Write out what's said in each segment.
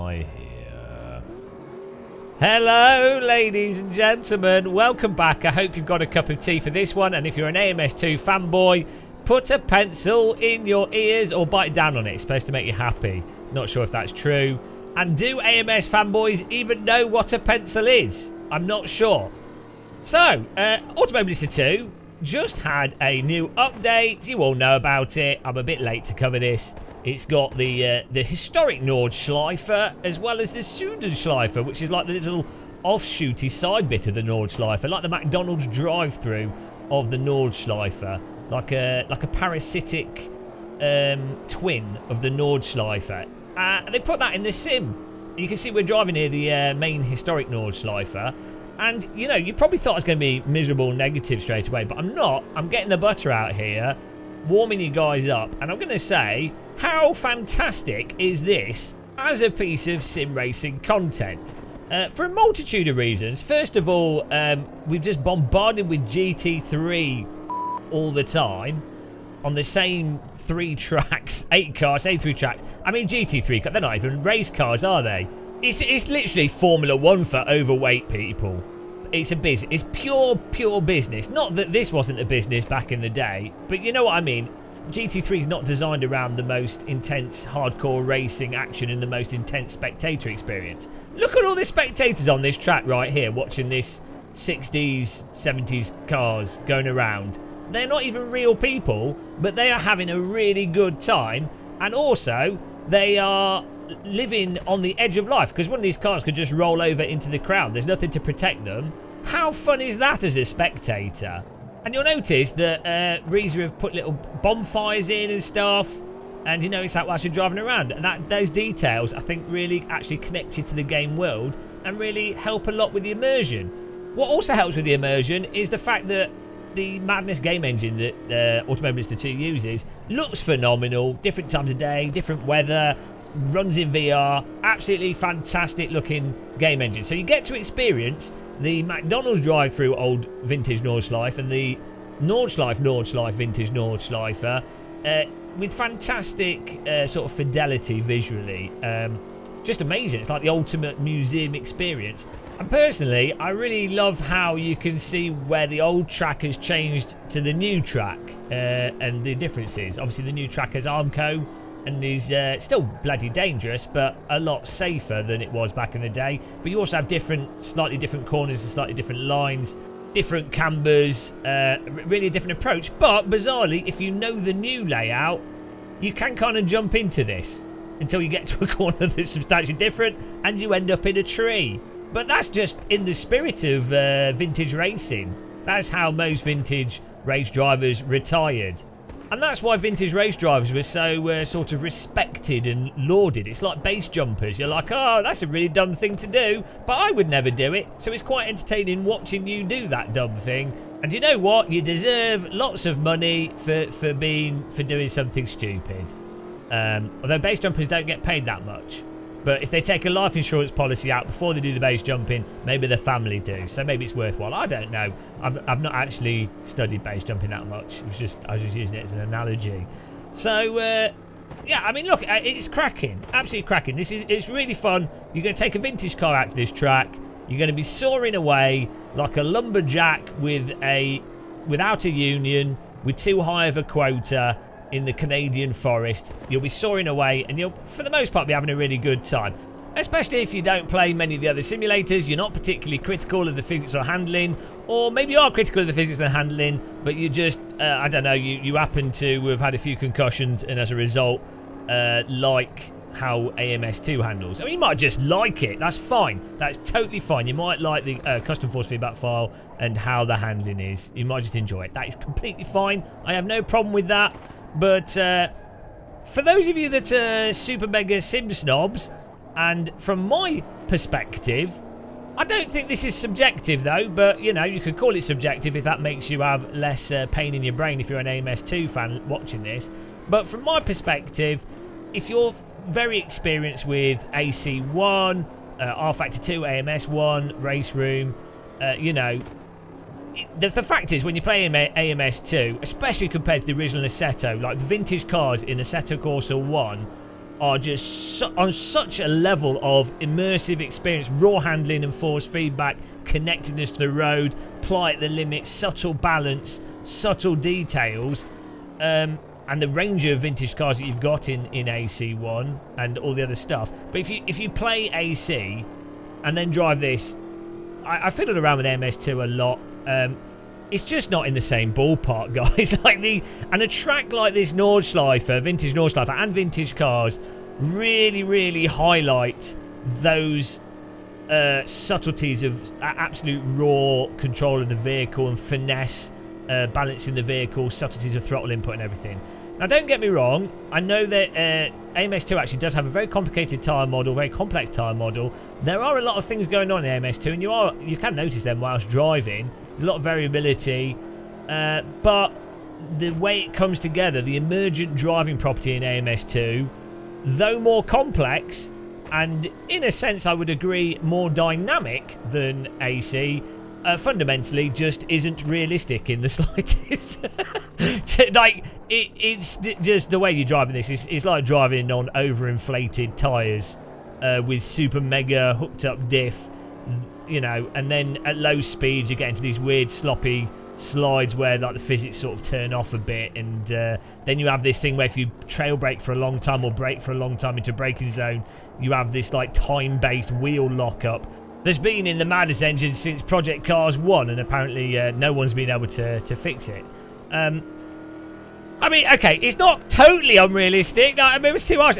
I here? Hello, ladies and gentlemen. Welcome back. I hope you've got a cup of tea for this one. And if you're an AMS2 fanboy, put a pencil in your ears or bite down on it. It's supposed to make you happy. Not sure if that's true. And do AMS fanboys even know what a pencil is? I'm not sure. So, Automobilista 2 just had a new update. You all know about it. I'm a bit late to cover this. It's got the historic Nordschleife as well as the Südenschleife, which is like the little offshooty side bit of the Nordschleife, like the McDonald's drive-through of the Nordschleife, like a parasitic twin of the Nordschleife. They put that in the sim. You can see we're driving here the main historic Nordschleife. And, you know, you probably thought I was going to be miserable and negative straight away, but I'm not. I'm getting the butter out here, warming you guys up. And I'm going to say, how fantastic is this as a piece of sim racing content? For a multitude of reasons. First of all, we've just bombarded with GT3 all the time on the same 3 tracks, 8 cars, 3 tracks. I mean, GT3, they're not even race cars, are they? It's literally Formula 1 for overweight people. It's a business. It's pure business. Not that this wasn't a business back in the day, but you know what I mean. GT3 is not designed around the most intense hardcore racing action and the most intense spectator experience. Look at all the spectators on this track right here watching this 60s, 70s cars going around. They're not even real people, but they are having a really good time, and also they are living on the edge of life, because one of these cars could just roll over into the crowd. There's nothing to protect them. How fun is that as a spectator? And you'll notice that Reza have put little bonfires in and stuff, and you notice that whilst you're driving around. And those details, I think, really actually connect you to the game world and really help a lot with the immersion. What also helps with the immersion is the fact that the Madness game engine that Automobilista 2 uses looks phenomenal. Different times of day, different weather, runs in VR, absolutely fantastic looking game engine. So you get to experience the McDonald's drive-through old vintage Nordschleife and the Nordschleife vintage Nordschleife with fantastic sort of fidelity visually. Just amazing. It's like the ultimate museum experience. And personally, I really love how you can see where the old track has changed to the new track and the differences. Obviously, the new track has Armco and is still bloody dangerous, but a lot safer than it was back in the day. But you also have slightly different corners and slightly different lines, different cambers, really a different approach. But bizarrely, if you know the new layout, you can kind of jump into this until you get to a corner that's substantially different and you end up in a tree. But that's just in the spirit of vintage racing. That's how most vintage race drivers retired. And that's why vintage race drivers were so sort of respected and lauded. It's like base jumpers. You're like, oh, that's a really dumb thing to do, but I would never do it. So it's quite entertaining watching you do that dumb thing. And you know what? You deserve lots of money for doing something stupid. Although base jumpers don't get paid that much. But if they take a life insurance policy out before they do the base jumping, maybe their family do. So maybe it's worthwhile. I don't know. I've not actually studied base jumping that much. I was just using it as an analogy. So, yeah, I mean, look, it's cracking. Absolutely cracking. It's really fun. You're going to take a vintage car out to this track. You're going to be soaring away like a lumberjack without a union, with too high of a quota, in the Canadian forest. You'll be soaring away and you'll, for the most part, be having a really good time. Especially if you don't play many of the other simulators, you're not particularly critical of the physics or handling, or maybe you are critical of the physics and handling, but you just, I don't know, you happen to have had a few concussions and as a result, like how AMS2 handles. I mean, you might just like it. That's fine. That's totally fine. You might like the custom force feedback file and how the handling is. You might just enjoy it. That is completely fine. I have no problem with that. But for those of you that are super mega sim snobs, and from my perspective, I don't think this is subjective though, but you know, you could call it subjective if that makes you have less pain in your brain if you're an AMS2 fan watching this. But from my perspective, if you're very experienced with AC1, R-Factor 2, AMS1, Race Room, you know, the fact is, when you play AMS2, especially compared to the original Assetto, like the vintage cars in Assetto Corsa 1, are just on such a level of immersive experience, raw handling and force feedback, connectedness to the road, ply at the limit, subtle balance, subtle details, and the range of vintage cars that you've got in AC1 and all the other stuff. But if you play AC and then drive this, I fiddled around with MS2 a lot. It's just not in the same ballpark, guys. And a track like this Nordschleife, vintage Nordschleife, and vintage cars really, really highlight those subtleties of absolute raw control of the vehicle and finesse, balancing the vehicle, subtleties of throttle input and everything. Now, don't get me wrong. I know that AMS2 actually does have a very complicated tyre model, very complex tyre model. There are a lot of things going on in AMS2, and you can notice them whilst driving. There's a lot of variability, but the way it comes together, the emergent driving property in AMS2, though more complex, and in a sense I would agree more dynamic than AC, fundamentally just isn't realistic in the slightest. It's just the way you're driving this. It's like driving on overinflated tyres with super mega hooked up diff. You know, and then at low speed you get into these weird sloppy slides where like the physics sort of turn off a bit, and then you have this thing where if you trail brake for a long time or brake for a long time into a braking zone, you have this like time-based wheel lockup that's been in the Madness engine since Project Cars 1, and apparently no one's been able to fix it. I mean, okay, it's not totally unrealistic. No, I mean, it's too harsh.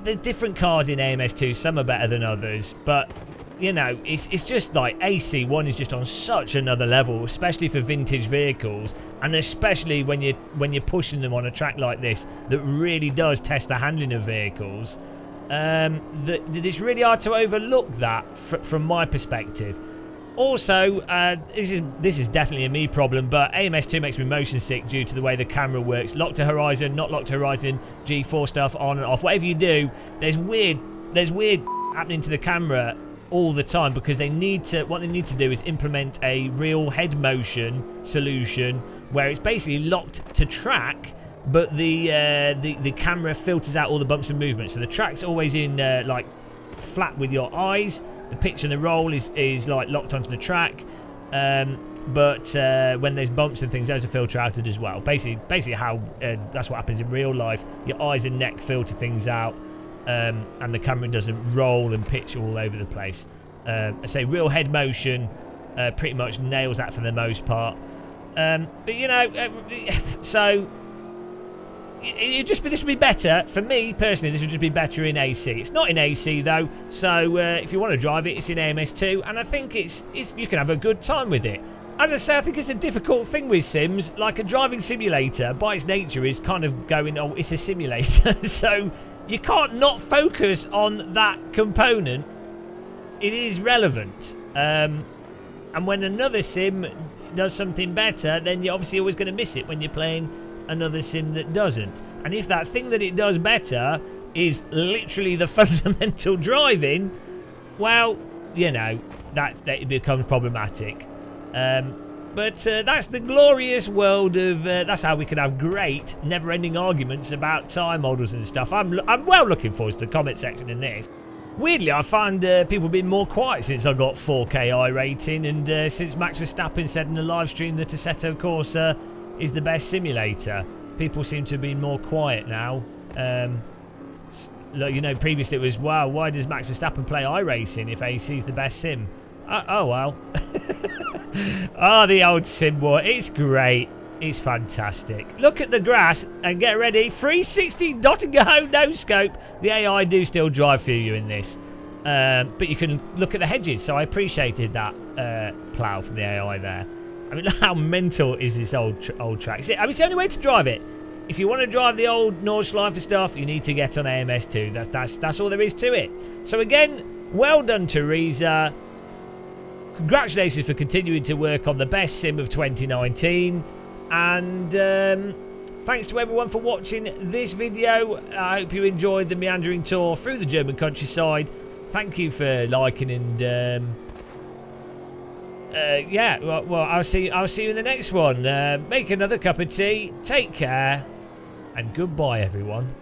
There's different cars in AMS2, some are better than others, but you know, it's just like AC1 is just on such another level, especially for vintage vehicles, and especially when you're pushing them on a track like this that really does test the handling of vehicles. That it's really hard to overlook that from my perspective. Also, this is definitely a me problem, but AMS2 makes me motion sick due to the way the camera works. Locked to horizon, not locked to horizon, G4 stuff on and off. Whatever you do, there's weird happening to the camera all the time, because what they need to do is implement a real head motion solution where it's basically locked to track, but the camera filters out all the bumps and movements. So the track's always in like flat with your eyes. The pitch and the roll is like locked onto the track, but when there's bumps and things, those are filter outed as well. Basically how that's what happens in real life. Your eyes and neck filter things out, and the camera doesn't roll and pitch all over the place. I say real head motion pretty much nails that for the most part. But you know, so. This would be better for me personally. This would just be better in AC. It's not in AC though, so if you want to drive it, it's in AMS2, and I think you can have a good time with it. As I say, I think it's a difficult thing with sims. Like a driving simulator, by its nature, is kind of going, oh, it's a simulator, so you can't not focus on that component. It is relevant, and when another sim does something better, then you're obviously always going to miss it when you're playing another sim that doesn't. And if that thing that it does better is literally the fundamental driving, well, you know, that it becomes problematic. But that's the glorious world of that's how we can have great never-ending arguments about tyre models and stuff. I'm well looking forward to the comment section in this. Weirdly, I find people being more quiet since I got 4K I rating, and since Max Verstappen said in the live stream that Assetto Corsa is the best simulator. People seem to be more quiet now. You know, previously it was, wow, why does Max Verstappen play iRacing if AC is the best sim? Oh well. Oh, the old sim war. It's great. It's fantastic. Look at the grass and get ready. 360 dot and go, no scope. The AI do still drive for you in this. But you can look at the hedges, so I appreciated that plough from the AI there. I mean, how mental is this old track? I mean, it's the only way to drive it. If you want to drive the old Nordschleife stuff, you need to get on AMS2. That's all there is to it. So again, well done, Teresa. Congratulations for continuing to work on the best sim of 2019. And thanks to everyone for watching this video. I hope you enjoyed the meandering tour through the German countryside. Thank you for liking and... yeah, well, I'll see you in the next one. Make another cup of tea. Take care, and goodbye, everyone.